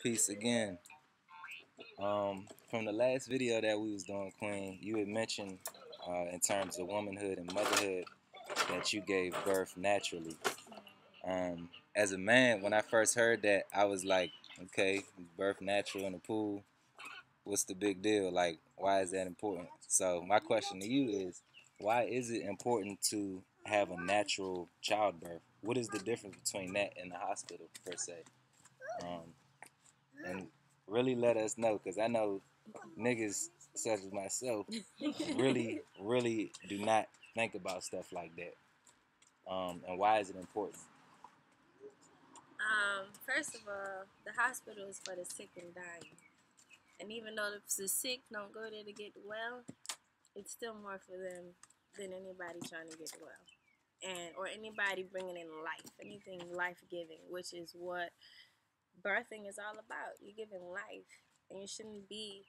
Peace again. From the last video that we was doing, Queen, you had mentioned in terms of womanhood and motherhood that you gave birth naturally. As a man, when I first heard that, I was like, okay, birth natural in the pool. What's the big deal? Like, why is that important? So my question to you is, why is it important to have a natural childbirth? What is the difference between that and the hospital per se? And really let us know, because I know niggas such as myself really do not think about stuff like that. And why is it important? First of all, the hospital is for the sick and dying. And even though the sick don't go there to get well, it's still more for them than anybody trying to get well. Or anybody bringing in life, anything life-giving, which is what birthing is all about. You're giving life. And you shouldn't be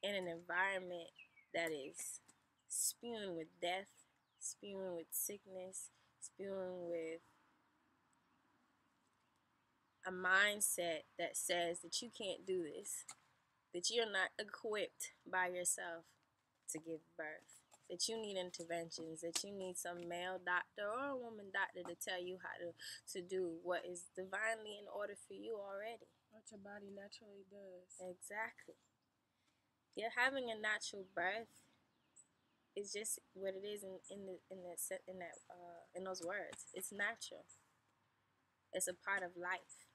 in an environment that is spewing with death, spewing with sickness, spewing with a mindset that says that you can't do this, that you're not equipped by yourself to give birth, that you need interventions, that you need some male doctor or a woman doctor to tell you how to do what is divinely in order for you already. What your body naturally does. Exactly. You're having a natural birth is just what it is in those words. It's natural. It's a part of life.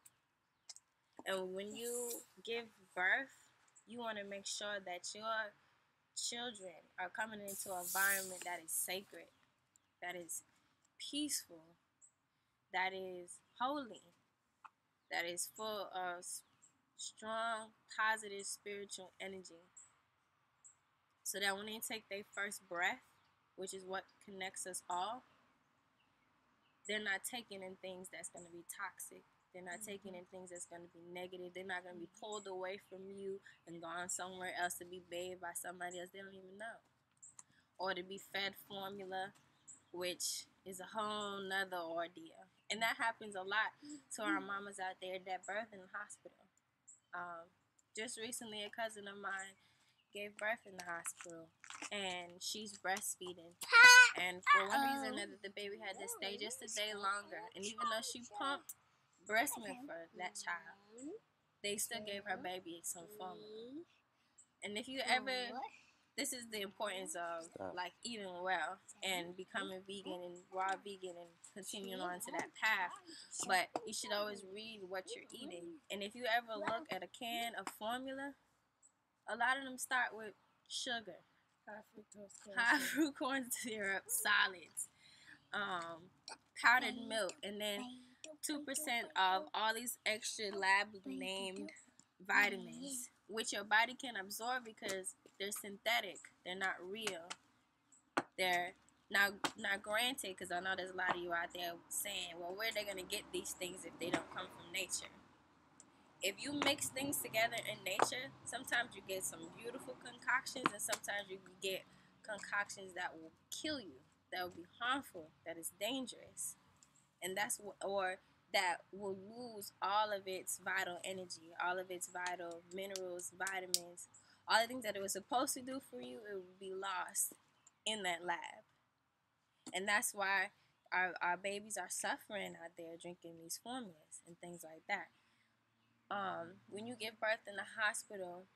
And when you give birth, you want to make sure that your children are coming into an environment that is sacred, that is peaceful, that is holy, that is full of strong, positive spiritual energy. So that when they take their first breath, which is what connects us all, they're not taking in things that's going to be toxic. They're not taking in things that's going to be negative. They're not going to be pulled away from you and gone somewhere else to be bathed by somebody else they don't even know. Or to be fed formula, which is a whole nother ordeal. And that happens a lot to our mamas out there that birth in the hospital. Just recently, a cousin of mine gave birth in the hospital, and she's breastfeeding. And for one reason or another, the baby had to stay just a day longer. And even though she pumped breast milk for that child, they still gave her baby some formula. And if you ever, this is the importance of like eating well and becoming vegan and raw vegan and continuing on to that path. But you should always read what you're eating. And if you ever look at a can of formula, a lot of them start with sugar, high fructose corn syrup, solids, powdered milk, and then 2% of all these extra lab named vitamins, which your body can absorb because they're synthetic, they're not real, they're not granted. Because I know there's a lot of you out there saying, well, where are they gonna get these things if they don't come from nature? If you mix things together in nature, sometimes you get some beautiful concoctions, and sometimes you get concoctions that will kill you, that will be harmful, that is dangerous, and or that will lose all of its vital energy, all of its vital minerals, vitamins, all the things that it was supposed to do for you. It will be lost in that lab, and that's why our babies are suffering out there drinking these formulas and things like that. When you give birth in the hospital,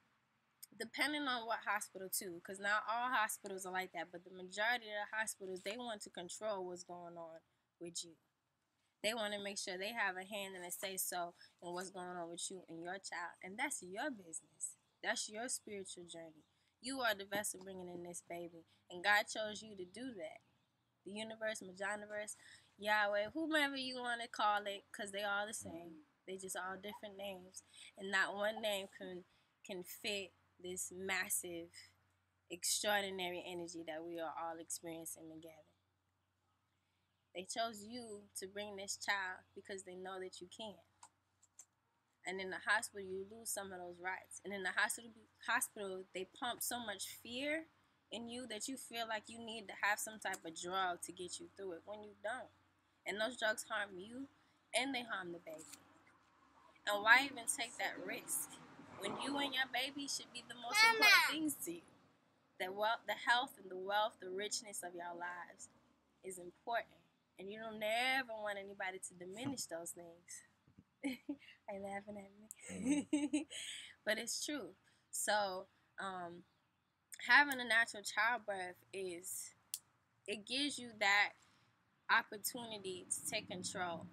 depending on what hospital too, because not all hospitals are like that, but the majority of the hospitals, they want to control what's going on with you. They want to make sure they have a hand and a say-so in what's going on with you and your child, and that's your business. That's your spiritual journey. You are the vessel bringing in this baby, and God chose you to do that. The universe, Majaniverse, Yahweh, whomever you want to call it, because they all the same. They just all different names, and not one name can fit this massive, extraordinary energy that we are all experiencing together. They chose you to bring this child because they know that you can. And in the hospital, you lose some of those rights. And in the hospital, they pump so much fear in you that you feel like you need to have some type of drug to get you through it when you don't. And those drugs harm you and they harm the baby. And why even take that risk when you and your baby should be the most important things to you? The health and the wealth, the richness of your lives is important. And you don't never want anybody to diminish those things. Are you laughing at me? But it's true. So, having a natural childbirth it gives you that opportunity to take control.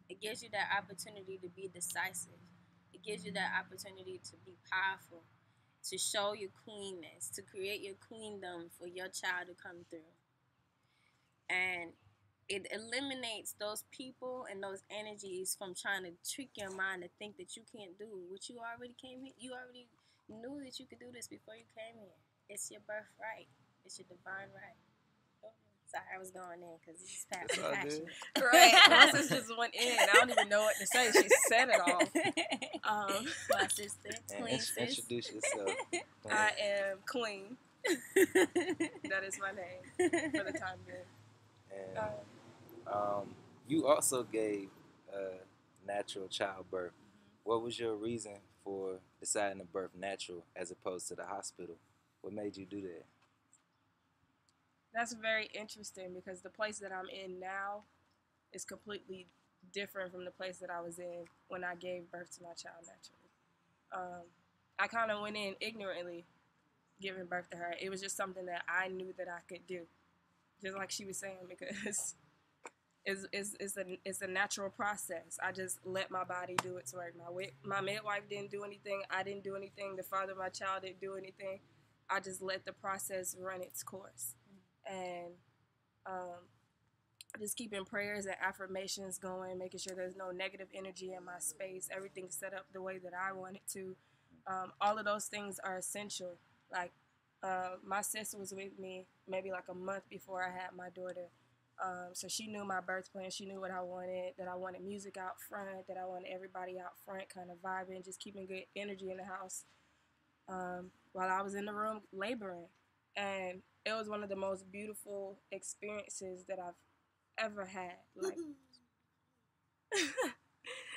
It gives you that opportunity to be decisive. It gives you that opportunity to be powerful, to show your queenness, to create your queendom for your child to come through. And it eliminates those people and those energies from trying to trick your mind to think that you can't do what you already came here. You already knew that you could do this before you came here. It's your birthright. It's your divine right. Sorry, I was going in because this is passionate. Right. Alyssa's just went in. I don't even know what to say. She said it all. My sister, Queen sis. Introduce yourself. I am Queen. That is my name for the time being. And you also gave natural childbirth. What was your reason for deciding to birth natural as opposed to the hospital? What made you do that? That's very interesting because the place that I'm in now is completely different from the place that I was in when I gave birth to my child naturally. I kind of went in ignorantly giving birth to her. It was just something that I knew that I could do, just like she was saying, because it's a natural process. I just let my body do its work. My midwife didn't do anything. I didn't do anything. The father of my child didn't do anything. I just let the process run its course. And just keeping prayers and affirmations going, making sure there's no negative energy in my space, everything's set up the way that I want it to. All of those things are essential. Like, my sister was with me maybe like a month before I had my daughter. So she knew my birth plan. She knew what I wanted, that I wanted music out front, that I wanted everybody out front kind of vibing, just keeping good energy in the house while I was in the room laboring. And it was one of the most beautiful experiences that I've ever had. Like,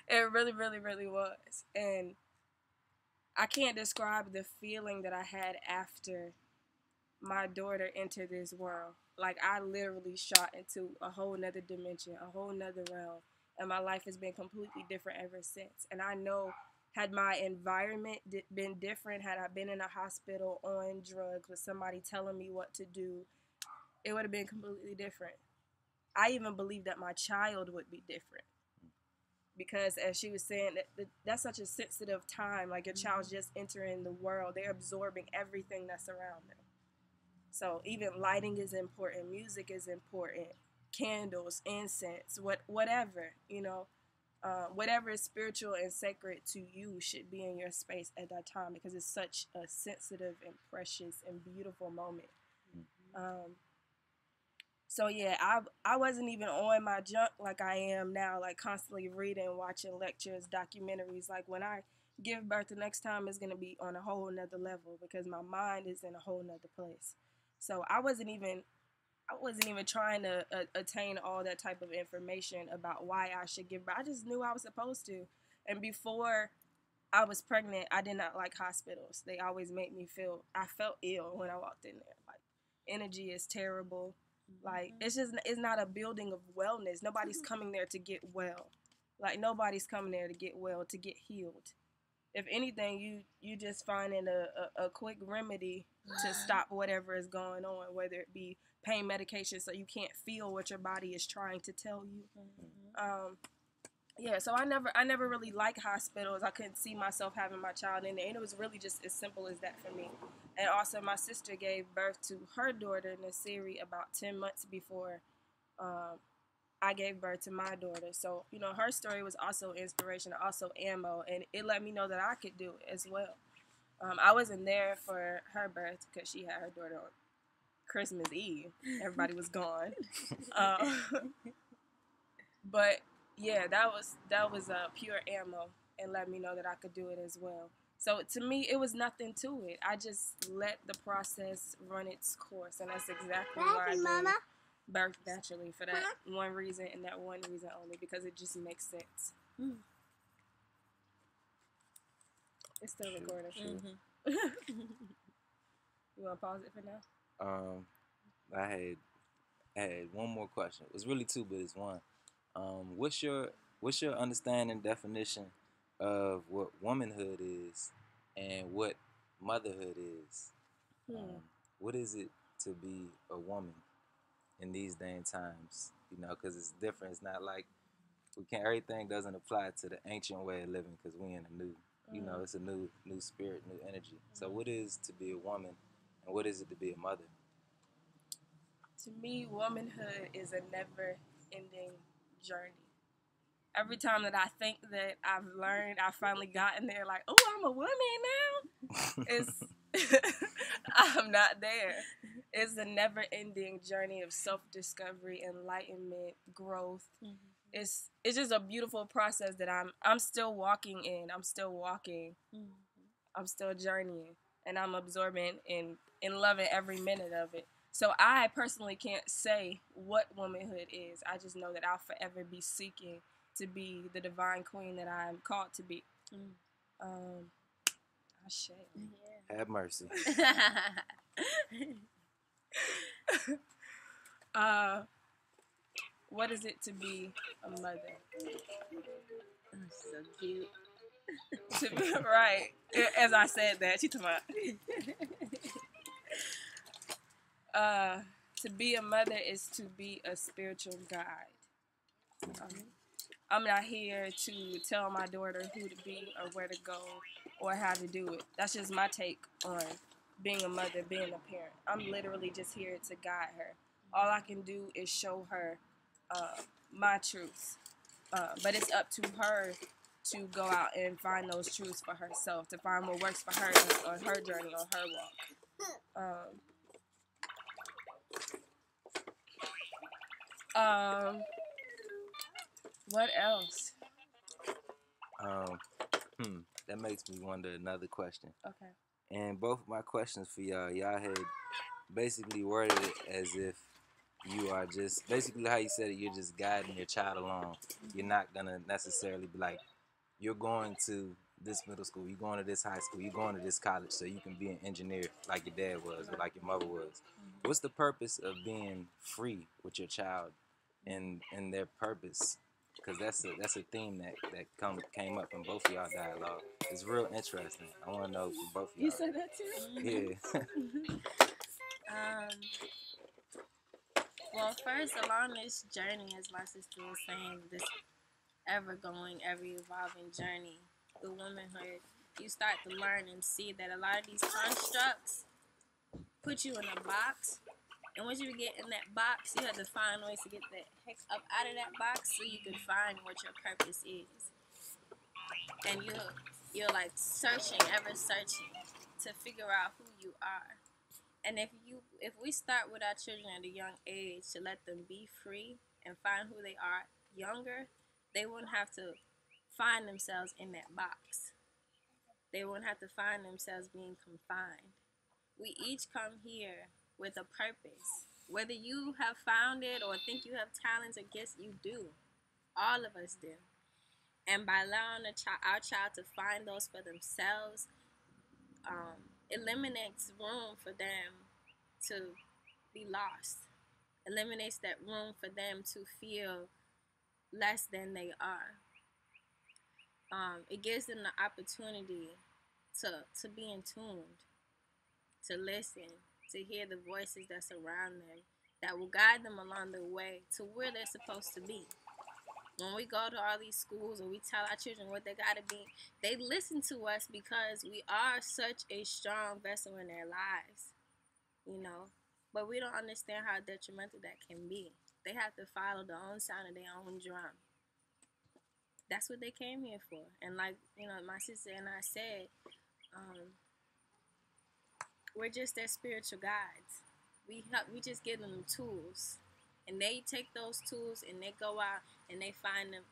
it really, really, really was. And I can't describe the feeling that I had after my daughter entered this world. Like, I literally shot into a whole nother dimension, a whole nother realm. And my life has been completely different ever since. And I know, had my environment been different, had I been in a hospital on drugs with somebody telling me what to do, it would have been completely different. I even believe that my child would be different. Because as she was saying, that's such a sensitive time. Like, your child's just entering the world. They're absorbing everything that's around them. So even lighting is important. Music is important. Candles, incense, whatever, you know. Whatever is spiritual and sacred to you should be in your space at that time, because it's such a sensitive and precious and beautiful moment. So yeah, I wasn't even on my junk like I am now, like constantly reading, watching lectures, documentaries. Like, when I give birth the next time, it's gonna be on a whole nother level because my mind is in a whole nother place. So I wasn't even trying to attain all that type of information about why I should give birth. I just knew I was supposed to. And before I was pregnant, I did not like hospitals. They always made me I felt ill when I walked in there. Like, energy is terrible. Like, it's not a building of wellness. Nobody's coming there to get well. Like, nobody's coming there to get well, to get healed. If anything, you just finding a quick remedy to stop whatever is going on, whether it be pain medication so you can't feel what your body is trying to tell you. Yeah, so I never really liked hospitals. I couldn't see myself having my child in there, and it was really just as simple as that for me. And also, my sister gave birth to her daughter, Nasiri, about 10 months before I gave birth to my daughter. So, you know, her story was also inspiration, also ammo, and it let me know that I could do it as well. I wasn't there for her birth because she had her daughter on Christmas Eve. Everybody was gone. But yeah, that was pure ammo, and let me know that I could do it as well. So to me, it was nothing to it. I just let the process run its course, and that's exactly why I gave birth naturally, for that one reason and that one reason only, because it just makes sense. It's still recording. Mm-hmm. You want to pause it for now? I had one more question. It's really two, but it's one. What's your understanding definition of what womanhood is and what motherhood is? What is it to be a woman in these day and times? Because it's different. It's not like we can't. Everything doesn't apply to the ancient way of living because we in a new. It's a new spirit, new energy. So, what is to be a woman, and what is it to be a mother? To me, womanhood is a never-ending journey. Every time that I think that I've learned, I've finally gotten there, like, oh, I'm a woman now, it's I'm not there. It's a never-ending journey of self-discovery, enlightenment, growth. Mm-hmm. It's just a beautiful process that I'm still walking in. I'm still walking. Mm-hmm. I'm still journeying, and I'm absorbing and loving every minute of it. So I personally can't say what womanhood is. I just know that I'll forever be seeking to be the divine queen that I'm called to be. Ashe. Yeah. Have mercy. What is it to be a mother? So cute. Right. As I said that, she told me. To be a mother is to be a spiritual guide. I'm not here to tell my daughter who to be or where to go or how to do it. That's just my take on being a mother, being a parent. I'm literally just here to guide her. All I can do is show her my truths. But it's up to her to go out and find those truths for herself, to find what works for her on her journey, on her walk. What else? That makes me wonder another question. Okay. And both of my questions for y'all had basically worded it as if you are just, basically how you said it, you're just guiding your child along. You're not going to necessarily be like, you're going to this middle school, you're going to this high school, you're going to this college so you can be an engineer like your dad was or like your mother was. What's the purpose of being free with your child and their purpose? Because that's a theme that came up in both of y'all dialogue. It's real interesting. I want to know from both of y'all. You said that too? Yeah. Well, first, along this journey, as my sister was saying, this ever-going, ever-evolving journey through womanhood, you start to learn and see that a lot of these constructs put you in a box. And once you get in that box, you have to find ways to get the heck up out of that box so you can find what your purpose is. And you're like searching, ever searching to figure out who you are. And if we start with our children at a young age to let them be free and find who they are younger, they wouldn't have to find themselves in that box. They wouldn't have to find themselves being confined. We each come here with a purpose. Whether you have found it or think you have talents or gifts, you do. All of us do. And by allowing our child to find those for themselves, eliminates room for them to be lost. Eliminates that room for them to feel less than they are. It gives them the opportunity to be in tuned, to listen, to hear the voices that surround them, that will guide them along the way to where they're supposed to be. When we go to all these schools and we tell our children what they got to be, they listen to us because we are such a strong vessel in their lives, But we don't understand how detrimental that can be. They have to follow their own sound of their own drum. That's what they came here for. And like, my sister and I said, we're just their spiritual guides. We just give them the tools. And they take those tools and they go out and they find them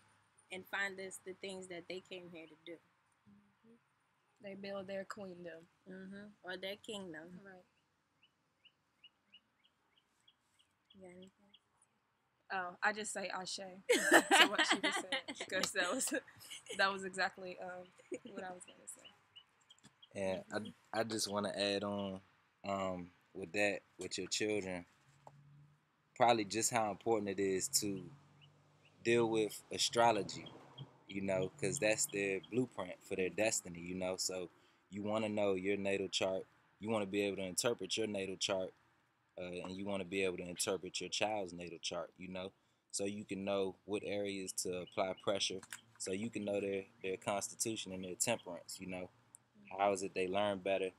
and find the things that they came here to do. Mm-hmm. They build their queendom. Mm-hmm. Or their kingdom. Right. You got anything? Oh, I just say Ashe to what she just said because that was exactly what I was going to say. And I just want to add on with that, with your children, probably just how important it is to deal with astrology, because that's their blueprint for their destiny, So you want to know your natal chart. You want to be able to interpret your natal chart, and you want to be able to interpret your child's natal chart, so you can know what areas to apply pressure, so you can know their constitution and their temperance. How is it they learn better?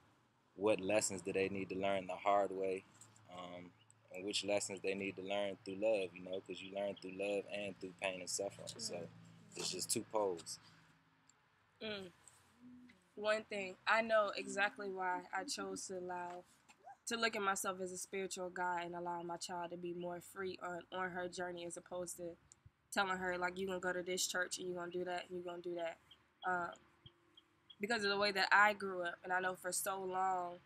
What lessons do they need to learn the hard way? And which lessons they need to learn through love, because you learn through love and through pain and suffering. So it's just two poles. Mm. One thing, I know exactly why I chose to look at myself as a spiritual guide and allow my child to be more free on her journey, as opposed to telling her, like, you're going to go to this church and you're going to do that and you're going to do that. Because of the way that I grew up, and I know for so long,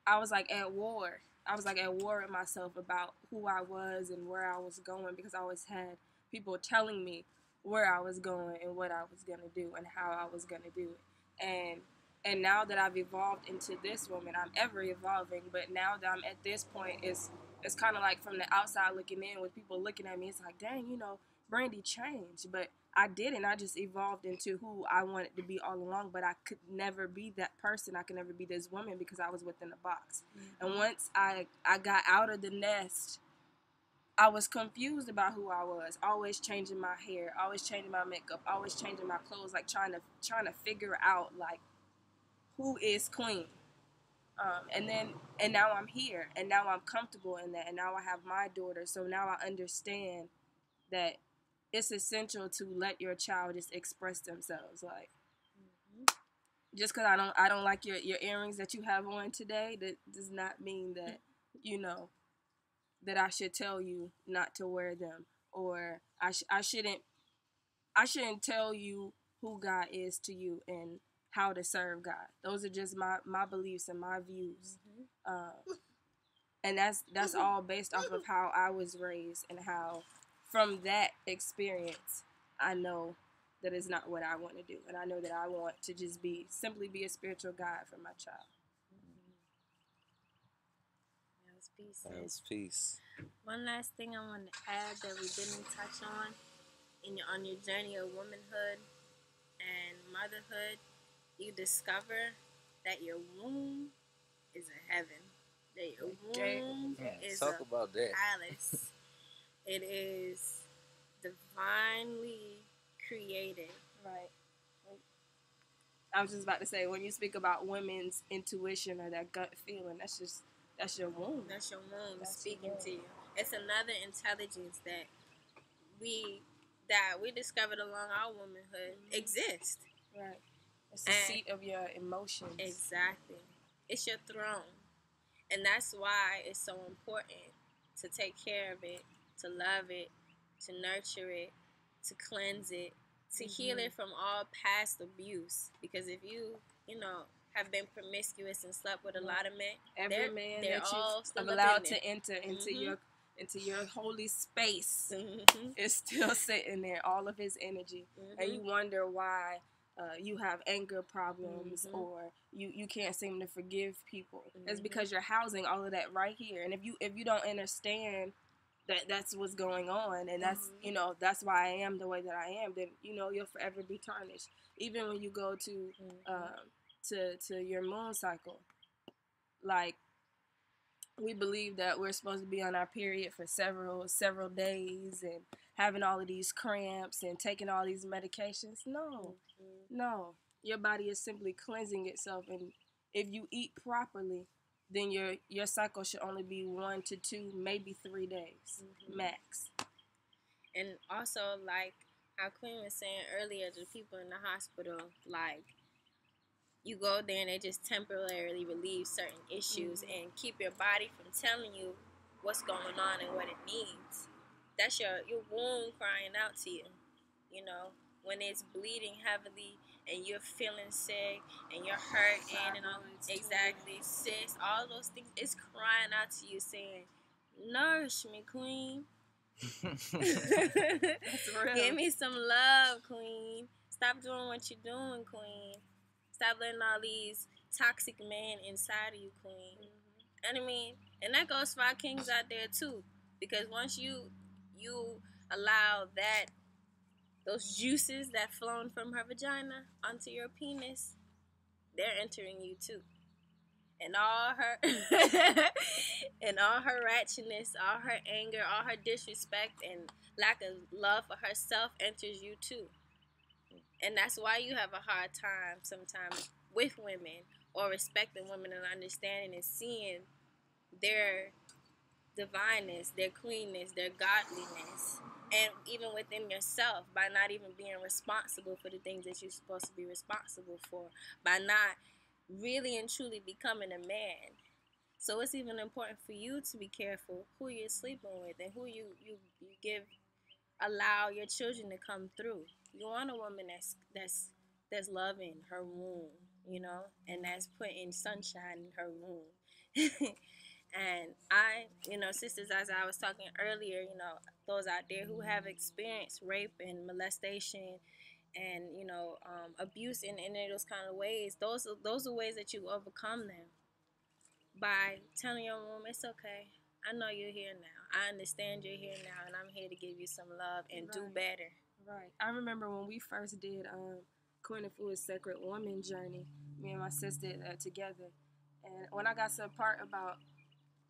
I was like at war. I was like at war with myself about who I was and where I was going, because I always had people telling me where I was going and what I was going to do and how I was going to do it. And now that I've evolved into this woman, I'm ever evolving, but now that I'm at this point, it's kind of like from the outside looking in, with people looking at me, it's like, dang, Brandy changed. But I didn't. I just evolved into who I wanted to be all along, but I could never be that person. I could never be this woman because I was within a box. Mm-hmm. And once I got out of the nest, I was confused about who I was, always changing my hair, always changing my makeup, always changing my clothes, like trying to figure out, like, who is Queen. And now I'm here, and now I'm comfortable in that, and now I have my daughter, so now I understand that it's essential to let your child just express themselves. Like, just because I don't like your earrings that you have on today, that does not mean that that I should tell you not to wear them, or I shouldn't tell you who God is to you and how to serve God. Those are just my beliefs and my views. And that's all based off of how I was raised, and how from that experience I know that is not what I want to do, and I know that I want to just simply be a spiritual guide for my child. That was peace. That was peace. One last thing I want to add that we didn't touch on on your journey of womanhood and motherhood, you discover that your womb is a heaven. That your womb is Talk about that. palace. It is divinely created. Right. I was just about to say, when you speak about women's intuition or that gut feeling, that's your womb. That's your womb speaking to you. It's another intelligence that we discovered along our womanhood exists. Right. It's the seat of your emotions. Exactly. It's your throne. And that's why it's so important to take care of it, to love it, to nurture it, to cleanse it, to heal it from all past abuse. Because if you have been promiscuous and slept with a lot of men, every man they're that all you're allowed to enter into your holy space is still sitting there, all of his energy. And you wonder why you have anger problems, or you can't seem to forgive people. It's because you're housing all of that right here. And if you don't understand that's what's going on, and that's that's why I am the way that I am, then you'll forever be tarnished. Even when you go to your moon cycle, like, we believe that we're supposed to be on our period for several days and having all of these cramps and taking all these medications. No, your body is simply cleansing itself, and if you eat properly, then your cycle should only be 1 to 2, maybe 3 days max. And also, like how Queen was saying earlier, the people in the hospital, like, you go there and they just temporarily relieve certain issues and keep your body from telling you what's going on and what it needs. That's your womb crying out to you. When it's bleeding heavily and you're feeling sick and you're hurting and all, exactly, cysts, all those things, it's crying out to you saying, nourish me, Queen. That's real. Give me some love, Queen. Stop doing what you're doing, Queen. Stop letting all these toxic man inside of you, queen. And I mean, and that goes for our kings out there too, because once you allow those juices that flown from her vagina onto your penis, they're entering you too. And all her and all her ratchetness, all her anger, all her disrespect and lack of love for herself enters you too. And that's why you have a hard time sometimes with women, or respecting women and understanding and seeing their divineness, their queenness, their godliness, and even within yourself, by not even being responsible for the things that you're supposed to be responsible for, by not really and truly becoming a man. So it's even important for you to be careful who you're sleeping with and who you allow your children to come through. You want a woman that's loving her womb, you know, and that's putting sunshine in her womb. And sisters, as I was talking earlier, those out there who have experienced rape and molestation and abuse in those kind of ways, those are ways that you overcome them by telling your womb, it's okay. I know you're here now. I understand you're here now, and I'm here to give you some love and do better. Right. I remember when we first did Queen of Food's Sacred Woman Journey, me and my sis did that together. And when I got to the part about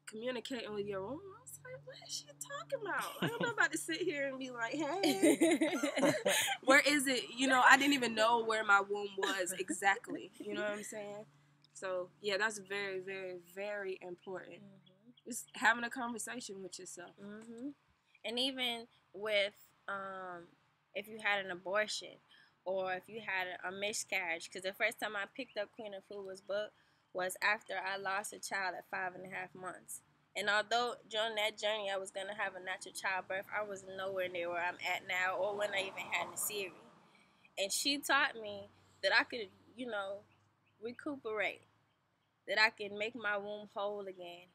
communicating with your womb, I was like, what is she talking about? I'm not about to sit here and be like, hey, where is it? I didn't even know where my womb was exactly. You know what I'm saying? So, yeah, that's very, very, very important. Mm-hmm. Just having a conversation with yourself. Mm-hmm. And even with if you had an abortion or if you had a miscarriage, because the first time I picked up Queen of Food's book was after I lost a child at 5.5 months. And although during that journey I was going to have a natural childbirth, I was nowhere near where I'm at now or when I even had Nasiri. And she taught me that I could, recuperate, that I could make my womb whole again,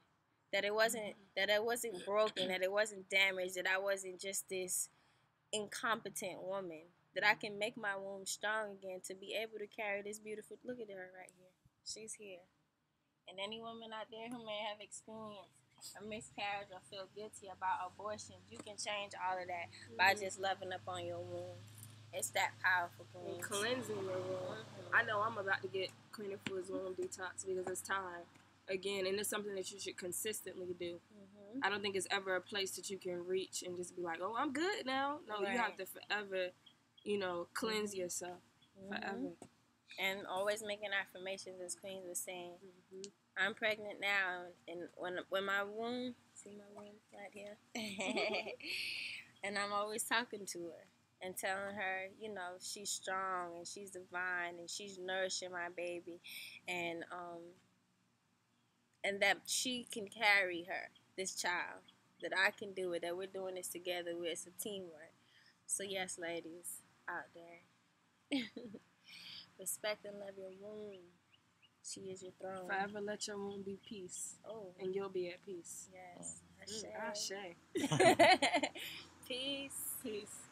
that it wasn't broken, that it wasn't damaged, that I wasn't just this incompetent woman, that I can make my womb strong again to be able to carry this beautiful, look at her right here. She's here. And any woman out there who may have experienced a miscarriage or feel guilty about abortion, you can change all of that by just loving up on your womb. It's that powerful, queen. And cleansing your womb. Mm-hmm. I know I'm about to get Queen of Food's womb detox because it's time. Again, and it's something that you should consistently do. Mm-hmm. I don't think it's ever a place that you can reach and just be like, oh, I'm good now. No, right. You have to forever, cleanse yourself. Forever. And always making affirmations, as Queen was saying. Mm-hmm. I'm pregnant now, and when my womb, see my womb right here, and I'm always talking to her and telling her, she's strong and she's divine and she's nourishing my baby, and that she can carry this child, that I can do it, that we're doing this together. It's a teamwork. So yes, ladies out there. Respect and love your womb. She is your throne. Forever let your womb be peace. Oh. And you'll be at peace. Yes. Ashe. Peace. Peace.